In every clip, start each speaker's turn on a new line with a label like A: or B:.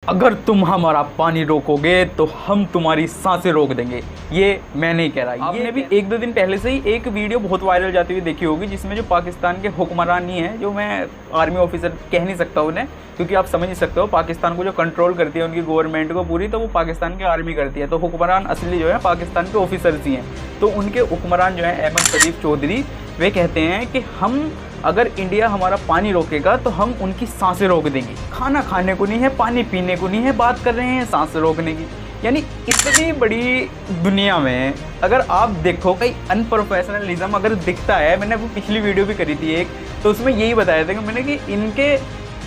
A: अगर तुम हमारा पानी रोकोगे तो हम तुम्हारी सांसें रोक देंगे। ये मैं नहीं कह रहा, आपने भी एक दो दिन पहले से ही एक वीडियो बहुत वायरल जाती हुई देखी होगी, जिसमें जो पाकिस्तान के हुक्मरान ही हैं, जो मैं आर्मी ऑफिसर कह नहीं सकता उन्हें, क्योंकि आप समझ ही सकते हो पाकिस्तान को जो कंट्रोल करती है उनकी गवर्नमेंट को पूरी, तो वो पाकिस्तान की आर्मी करती है। तो हुक्मरान असली जो है पाकिस्तान के ऑफिसर्स ही हैं। तो उनके हुक्मरान जो है अहमद शरीफ चौधरी, वे कहते हैं कि हम अगर इंडिया हमारा पानी रोकेगा तो हम उनकी सांसें रोक देंगे। खाना खाने को नहीं है, पानी पीने को नहीं है, बात कर रहे हैं सांसें रोकने की। यानी इतनी बड़ी दुनिया में अगर आप देखो कहीं अनप्रोफेशनलिज्म अगर दिखता है, मैंने वो पिछली वीडियो भी करी थी एक, तो उसमें यही बताया था कि मैंने कि इनके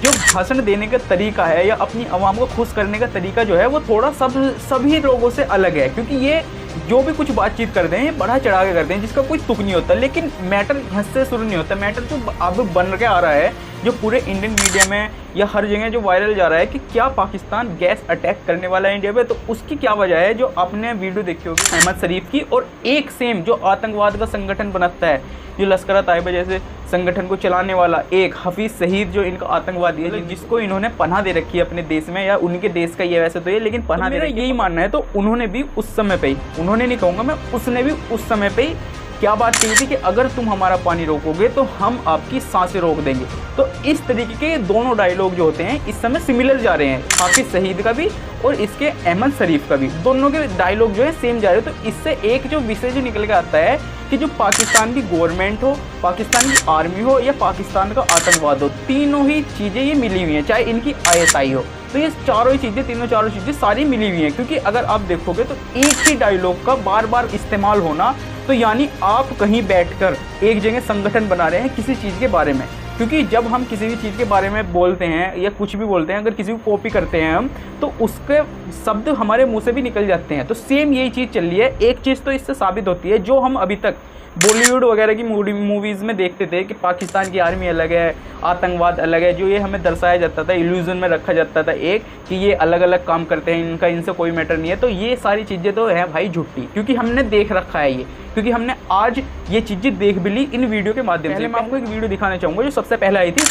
A: जो भाषण देने का तरीका है या अपनी आवाम को खुश करने का तरीका जो है वो थोड़ा सभी लोगों से अलग है। क्योंकि ये जो भी कुछ बातचीत करते हैं ये बढ़ा चढ़ा के करते हैं, जिसका कोई तुक नहीं होता। लेकिन मैटर यहाँ से शुरू नहीं होता, मैटर जो अब बन के आ रहा है, जो पूरे इंडियन मीडिया में या हर जगह जो वायरल जा रहा है कि क्या पाकिस्तान गैस अटैक करने वाला है इंडिया पे, तो उसकी क्या वजह है। जो आपने वीडियो देखी होगी अहमद शरीफ की, और एक सेम जो आतंकवाद का संगठन बनाता है, जो लश्कर-ए-तैयबा जैसे संगठन को चलाने वाला एक हफीज़ सईद, जो इनका आतंकवादी है, जिसको इन्होंने पनाह दे रखी है अपने देश में, या उनके देश का ये वैसे तो ये, लेकिन पनाह दे रखी है, यही मानना है। तो उन्होंने भी उस समय पे ही, उन्होंने नहीं कहूँगा मैं, उसने भी उस समय पे ही क्या बात कही थी कि अगर तुम हमारा पानी रोकोगे तो हम आपकी सांसें रोक देंगे। तो इस तरीके के दोनों डायलॉग जो होते हैं इस समय सिमिलर जा रहे हैं, हाफिज सईद का भी और इसके अहमद शरीफ का भी, दोनों के डायलॉग जो है सेम जा रहे हैं। तो इससे एक जो विषय जो निकल के आता है कि जो पाकिस्तान की गवर्नमेंट हो, पाकिस्तान की आर्मी हो या पाकिस्तान का आतंकवाद हो, तीनों ही चीज़ें ये मिली हुई हैं, चाहे इनकी ISI हो। तो ये चारों ही चीज़ें, तीनों चारों चीज़ें सारी मिली हुई हैं। क्योंकि अगर आप देखोगे तो एक ही डायलॉग का बार बार इस्तेमाल होना, तो यानी आप कहीं बैठकर एक जगह संगठन बना रहे हैं किसी चीज़ के बारे में। क्योंकि जब हम किसी भी चीज़ के बारे में बोलते हैं या कुछ भी बोलते हैं, अगर किसी को कॉपी करते हैं हम, तो उसके शब्द हमारे मुंह से भी निकल जाते हैं। तो सेम यही चीज़ चल रही है। एक चीज़ तो इससे साबित होती है, जो हम अभी तक बॉलीवुड वगैरह की मूवीज़ में देखते थे कि पाकिस्तान की आर्मी अलग है, आतंकवाद अलग है, जो ये हमें दर्शाया जाता था, इल्यूजन में रखा जाता था एक कि ये अलग अलग काम करते हैं, इनका इनसे कोई मैटर नहीं है। तो ये सारी चीज़ें तो हैं भाई झूठी, क्योंकि हमने देख रखा है ये, क्योंकि हमने आज ये चीज़ें देख भी ली इन वीडियो के माध्यम से। मैं आपको एक वीडियो दिखाना चाहूँगा जो सबसे पहले आई थी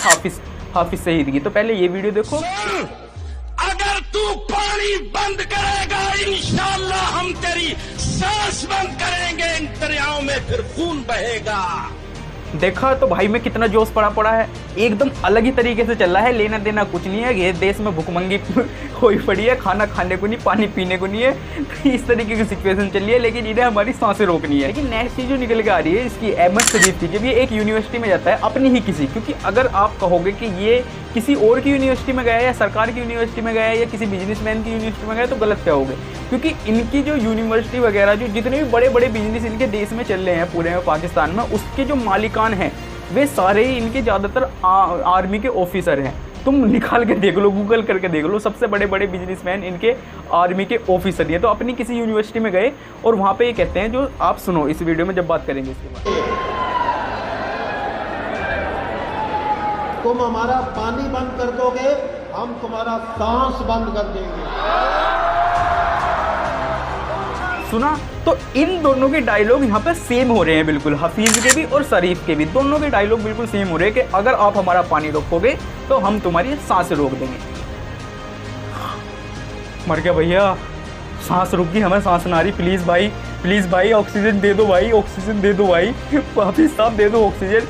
A: हाफिज सईद की। तो पहले ये वीडियो देखो।
B: अगर तू पानी बंद करेगा इंशाअल्लाह हम तेरी सांस बंद करेंगे, इन दरियाओं में फिर खून बहेगा।
A: देखा तो भाई में कितना जोश पड़ा है, एकदम अलग ही तरीके से चल रहा है। लेना देना कुछ नहीं है, ये देश में भुखमंगी हुई पड़ी है, खाना खाने को नहीं, पानी पीने को नहीं है। तो इस तरीके की सिचुएशन चल रही है, लेकिन इन्हें हमारी सांसें रोकनी है। लेकिन नेक्स्ट चीज़ जो निकल के आ रही है इसकी अहमद शरीफ की, जब ये एक यूनिवर्सिटी में जाता है अपनी ही किसी, क्योंकि अगर आप कहोगे कि ये किसी और की यूनिवर्सिटी में गया है या सरकार की यूनिवर्सिटी में गया है या किसी बिजनेसमैन की यूनिवर्सिटी में गया, तो गलत क्या होगे। क्योंकि इनकी जो यूनिवर्सिटी वगैरह, जो जितने भी बड़े बड़े बिजनेस इनके देश में चल रहे हैं पूरे में पाकिस्तान में, उसके जो मालिकान हैं वे सारे ही इनके ज़्यादातर आर्मी के ऑफिसर हैं। तुम निकाल के देख लो, गूगल करके देख लो, सबसे बड़े बड़े बिजनेसमैन इनके आर्मी के ऑफिसर ही हैं। तो अपनी किसी यूनिवर्सिटी में गए और वहाँ पे ये कहते हैं, जो आप सुनो इस वीडियो में जब बात करेंगे इसके बाद।
C: तुम हमारा पानी बंद कर दोगे, हम तुम्हारा सांस बंद कर देंगे।
A: सुना, तो इन दोनों के डायलॉग यहाँ पे सेम हो रहे हैं बिल्कुल, हफीज के भी और शरीफ के भी, दोनों के डायलॉग बिल्कुल सेम हो रहे हैं कि अगर आप हमारा पानी रोकोगे तो हम तुम्हारी सांसें रोक देंगे। मर गया भैया, सांस रुक गई, हमें सांस ना आ रही, प्लीज़ भाई ऑक्सीजन दे दो भाई, ऑक्सीजन दे दो भाई, हफीज साहब दे दो ऑक्सीजन।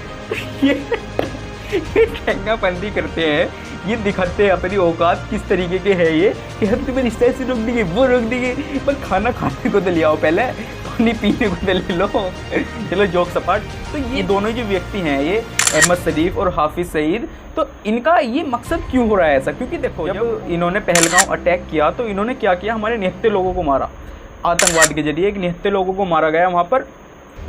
A: ये ठेंगापंदी करते हैं, ये दिखाते हैं अपनी औकात किस तरीके के है ये, कि हम तुम्हें इस तरह से रोक देंगे, वो रोक देंगे, पर खाना खाने को तो ले आओ, पहले पानी पीने को तो ले लो। चलो जोक सपाट। तो ये दोनों जो व्यक्ति हैं, ये अहमद शरीफ और हाफिज सईद, तो इनका ये मकसद क्यों हो रहा है ऐसा। क्योंकि देखो, जब इन्होंने पहलगांव अटैक किया तो इन्होंने क्या किया, हमारे निहत्ते लोगों को मारा, आतंकवाद के जरिए एक निहत्ते लोगों को मारा गया वहाँ पर,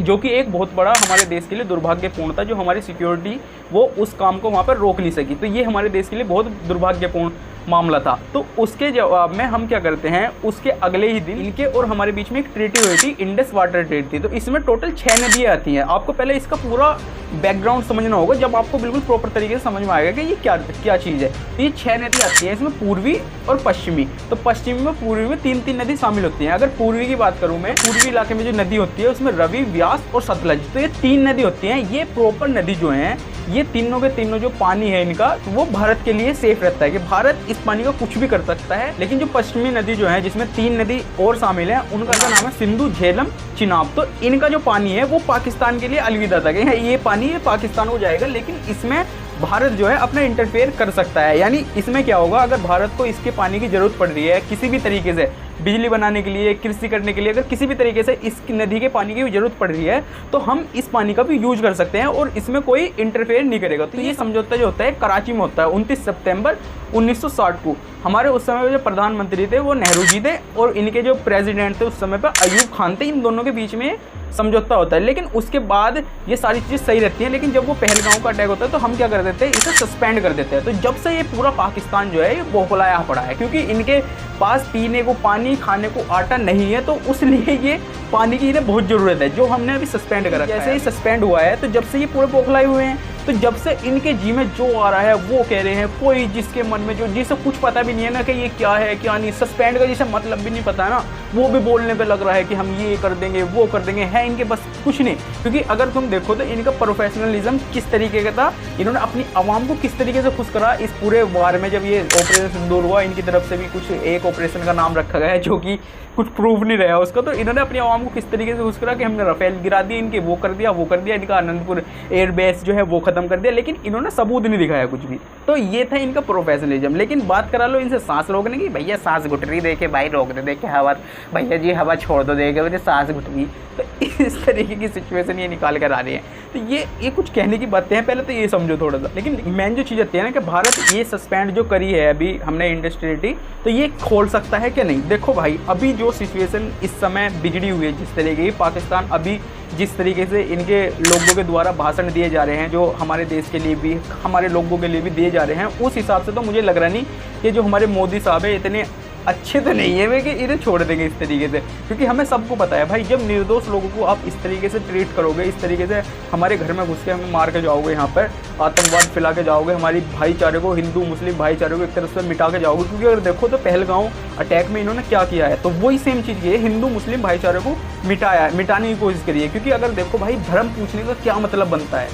A: जो कि एक बहुत बड़ा हमारे देश के लिए दुर्भाग्यपूर्ण था। जो हमारी सिक्योरिटी वो उस काम को वहाँ पर रोक नहीं सकी, तो ये हमारे देश के लिए बहुत दुर्भाग्यपूर्ण मामला था। तो उसके जवाब में हम क्या करते हैं, उसके अगले ही दिन इनके और हमारे बीच में एक ट्रीटी हुई थी, इंडस वाटर ट्रीटी। तो इसमें टोटल 6 नदियाँ आती हैं। आपको पहले इसका पूरा बैकग्राउंड समझना होगा, जब आपको बिल्कुल प्रॉपर तरीके से समझ में आएगा कि ये क्या चीज़ है। तो ये 6 नदी आती हैं, इसमें पूर्वी और पश्चिमी। तो पश्चिमी में, पूर्वी में 3 नदी शामिल होती हैं। अगर पूर्वी की बात करूँ मैं, पूर्वी इलाके में जो नदी होती है उसमें रवि, व्यास और सतलज, तो ये 3 नदी होती हैं। ये प्रॉपर नदी जो हैं ये तीनों के तीनों जो पानी है इनका, वो भारत के लिए सेफ रहता है कि भारत इस पानी का कुछ भी कर सकता है। लेकिन जो पश्चिमी नदी जो है, जिसमें 3 नदी और शामिल है, उनका नाम है सिंधु, झेलम, चिनाब, तो इनका जो पानी है वो पाकिस्तान के लिए अलविदा था कि ये पानी ये पाकिस्तान को जाएगा। लेकिन इसमें भारत जो है अपना इंटरफेयर कर सकता है। यानी इसमें क्या होगा, अगर भारत को इसके पानी की जरूरत पड़ रही है किसी भी तरीके से, बिजली बनाने के लिए, कृषि करने के लिए, अगर किसी भी तरीके से इस नदी के पानी की जरूरत पड़ रही है, तो हम इस पानी का भी यूज कर सकते हैं और इसमें कोई इंटरफेयर नहीं करेगा। तो ये समझौता जो होता है कराची में होता है 29 सितंबर 1960 को। हमारे उस समय जो प्रधानमंत्री थे वो नेहरू जी थे और इनके जो प्रेसिडेंट थे उस समय पर अयूब खान थे। इन दोनों के बीच में समझौता होता है। लेकिन उसके बाद ये सारी चीज़ सही रहती हैं। लेकिन जब वो पहलगांव का अटैक होता है तो हम क्या कर देते हैं, इसे सस्पेंड कर देते हैं। तो जब से ये पूरा पाकिस्तान जो है ये बौखलाया पड़ा है, क्योंकि इनके पास पीने को पानी, खाने को आटा नहीं है, तो उसलिए ये पानी की इन्हें बहुत ज़रूरत है, जो हमने अभी सस्पेंड करा। जैसे ही सस्पेंड हुआ है तो जब से ये पूरे बौखलाए हुए हैं, तो जब से इनके जी में जो आ रहा है वो कह रहे हैं। कोई जिसके मन में जो, जिसे कुछ पता भी नहीं है ना कि ये क्या है क्या नहीं, सस्पेंड का जिसे मतलब भी नहीं पता है ना, वो भी बोलने पे लग रहा है कि हम ये कर देंगे वो कर देंगे। है इनके बस कुछ नहीं। क्योंकि अगर तुम देखो तो इनका प्रोफेशनलिज्म किस तरीके का था, इन्होंने अपनी आवाम को किस तरीके से खुश करा इस पूरे वार में। जब ये ऑपरेशन सिंदूर हुआ, इनकी तरफ से भी कुछ एक ऑपरेशन का नाम रखा गया है जो कि कुछ प्रूफ नहीं रहा उसका, तो इन्होंने अपनी आवाम को किस तरीके से खुश करा कि हमने राफेल गिरा दिया, इनके वो कर दिया वो कर दिया, इनका आनंदपुर एयरबेस जो है वो खत्म कर दिया। लेकिन इन्होंने सबूत नहीं दिखाया कुछ भी। तो ये था इनका प्रोफेशनलिज्म। लेकिन बात करा लो इनसे सांस रोकने की, भैया सांस घुट रही, देखे भाई रोक दे, देखे हवा, भैया जी हवा छोड़ दो, देखे मुझे सांस घुट रही। तो इस तरीके की सिचुएशन ये निकाल कर आ रही है। तो ये कुछ कहने की बातें हैं, पहले तो ये समझो थोड़ा सा। लेकिन मेन जो चीज़ आती है ना कि भारत ये सस्पेंड जो करी है अभी हमने इंडस्ट्रियलिटी, तो ये खोल सकता है कि नहीं। देखो भाई, अभी जो सिचुएशन इस समय बिगड़ी हुई है, जिस तरीके की पाकिस्तान अभी जिस तरीके से इनके लोगों के द्वारा भाषण दिए जा रहे हैं, जो हमारे देश के लिए भी हमारे लोगों के लिए भी दिए जा रहे हैं, उस हिसाब से तो मुझे लग रहा नहीं कि जो हमारे मोदी साहब है इतने अच्छे तो नहीं है वे कि इन्हें छोड़ देंगे इस तरीके से। क्योंकि हमें सबको पता है भाई, जब निर्दोष लोगों को आप इस तरीके से ट्रीट करोगे, इस तरीके से हमारे घर में घुस के हमें मार के जाओगे, यहाँ पर आतंकवाद फैला के जाओगे, हमारी भाईचारे को, हिंदू मुस्लिम भाईचारे को एक तरफ से मिटा के जाओगे। क्योंकि अगर देखो तो पहलगांव अटैक में इन्होंने क्या किया है, तो वही सेम चीज़ की है, हिंदू मुस्लिम भाईचारे को मिटाने की कोशिश करी है। क्योंकि अगर देखो भाई, धर्म पूछने का क्या मतलब बनता है,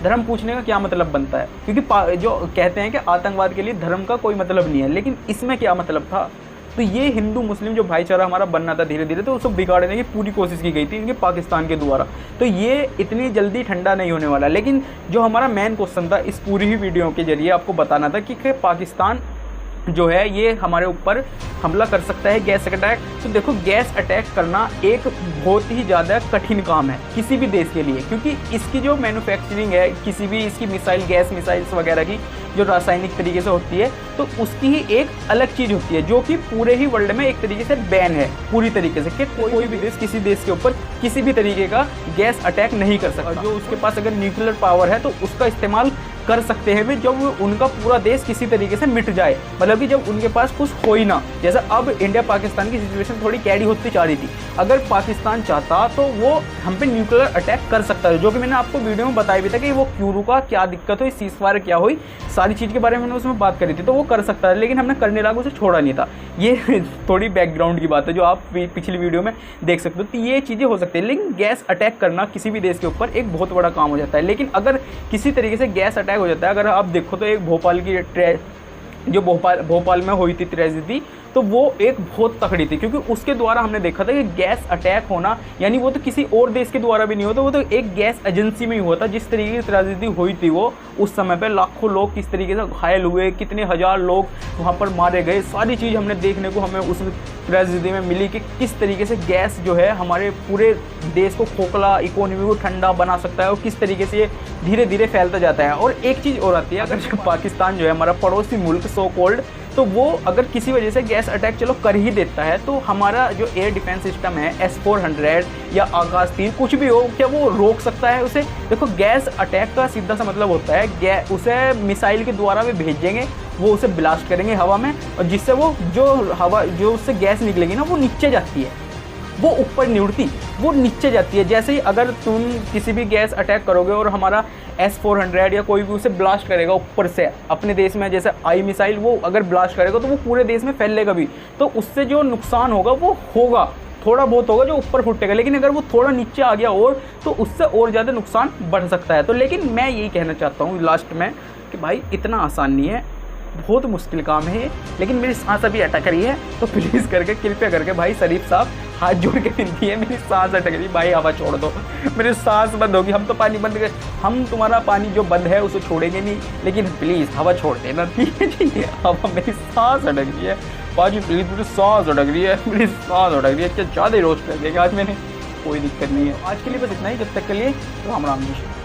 A: धर्म पूछने का क्या मतलब बनता है, क्योंकि जो कहते हैं कि आतंकवाद के लिए धर्म का कोई मतलब नहीं है, लेकिन इसमें क्या मतलब था। तो ये हिंदू मुस्लिम जो भाईचारा हमारा बनना था धीरे धीरे, तो उसको बिगाड़ने की पूरी कोशिश की गई थी इनके पाकिस्तान के द्वारा। तो ये इतनी जल्दी ठंडा नहीं होने वाला। लेकिन जो हमारा मेन क्वेश्चन था इस पूरी ही वीडियो के जरिए आपको बताना था कि पाकिस्तान जो है ये हमारे ऊपर हमला कर सकता है, गैस अटैक। तो देखो, गैस अटैक करना एक बहुत ही ज़्यादा कठिन काम है किसी भी देश के लिए, क्योंकि इसकी जो मैन्युफैक्चरिंग है, किसी भी इसकी मिसाइल, गैस मिसाइल्स वगैरह की जो रासायनिक तरीके से होती है, तो उसकी ही एक अलग चीज़ होती है जो कि पूरे ही वर्ल्ड में एक तरीके से बैन है पूरी तरीके से, कि कोई भी देश किसी देश के ऊपर किसी भी तरीके का गैस अटैक नहीं कर सकता। जो उसके पास अगर न्यूक्लियर पावर है तो उसका इस्तेमाल कर सकते हैं वे, जब उनका पूरा देश किसी तरीके से मिट जाए, मतलब कि जब उनके पास कुछ हो ही ना। जैसे अब इंडिया पाकिस्तान की सिचुएशन थोड़ी कैडी होती जा रही थी, अगर पाकिस्तान चाहता तो वो हम पे न्यूक्लियर अटैक कर सकता है, जो कि मैंने आपको वीडियो में बताया भी था कि वो क्यों रुका, क्या दिक्कत हुई, सीज़फायर क्या हुई, सारी चीज़ के बारे में मैंने उसमें बात करी थी। तो वो कर सकता है, लेकिन हमने करने लगा उसे छोड़ा नहीं था। ये थोड़ी बैकग्राउंड की बात है जो आप पिछली वीडियो में देख सकते हो। तो ये चीज़ें हो सकती है, लेकिन गैस अटैक करना किसी भी देश के ऊपर एक बहुत बड़ा काम हो जाता है। लेकिन अगर किसी तरीके से गैस अटैक हो जाता है, अगर आप देखो तो एक भोपाल की जो भोपाल में हुई थी ट्रेजेडी, तो वो एक बहुत तकड़ी थी, क्योंकि उसके द्वारा हमने देखा था कि गैस अटैक होना, यानी वो तो किसी और देश के द्वारा भी नहीं होता, वो तो एक गैस एजेंसी में ही हुआ था। जिस तरीके की ट्रेजेडी हुई थी वो उस समय पे, लाखों लोग किस तरीके से घायल हुए, कितने हज़ार लोग वहाँ पर मारे गए, सारी चीज़ हमने देखने को हमें उस ट्रेजेडी में मिली कि किस तरीके से गैस जो है हमारे पूरे देश को खोखला, इकोनॉमी को ठंडा बना सकता है और किस तरीके से ये धीरे धीरे फैलता जाता है। और एक चीज़ और आती है, अगर जो पाकिस्तान जो है हमारा पड़ोसी मुल्क सो कॉल्ड, तो वो अगर किसी वजह से गैस अटैक चलो कर ही देता है, तो हमारा जो एयर डिफेंस सिस्टम है S-400 या आकाश 3 कुछ भी हो, क्या वो रोक सकता है उसे। देखो, गैस अटैक का सीधा सा मतलब होता है उसे मिसाइल के द्वारा भी भेजेंगे, वो उसे ब्लास्ट करेंगे हवा में, और जिससे वो जो उससे गैस निकलेगी ना वो नीचे जाती है, वो ऊपर नहीं उड़ती, वो नीचे जाती है। जैसे ही अगर तुम किसी भी गैस अटैक करोगे और हमारा S-400 या कोई भी उसे ब्लास्ट करेगा ऊपर से अपने देश में, जैसे आई मिसाइल वो अगर ब्लास्ट करेगा तो वो पूरे देश में फैलेगा भी, तो उससे जो नुकसान होगा वो होगा। थोड़ा बहुत होगा जो ऊपर फूटेगा, लेकिन अगर वो थोड़ा नीचे आ गया और तो उससे और ज़्यादा नुकसान बढ़ सकता है। तो लेकिन मैं यही कहना चाहता हूँ लास्ट में कि भाई इतना आसान नहीं है, बहुत मुश्किल काम है, लेकिन मेरी सांस अभी अटक रही है। तो प्लीज़ करके कृपया करके भाई शरीफ साहब हाथ जोड़ के विनती है, मेरी सांस अटक रही है भाई, हवा छोड़ दो, मेरी सांस बंद होगी। हम तो पानी बंद कर, हम तुम्हारा पानी जो बंद है उसे छोड़ेंगे नहीं, लेकिन प्लीज़ हवा छोड़ देना, ठीक है जी। हवा, मेरी सांस अटक रही है पाजी, प्लीज़ मेरी सांस अटक रही है, मेरी सांस अटक रही है। क्या ज़्यादा रोस्ट कर देगा आज मैंने, कोई दिक्कत नहीं है। आज के लिए बस इतना ही, जब तक के लिए राम राम जी।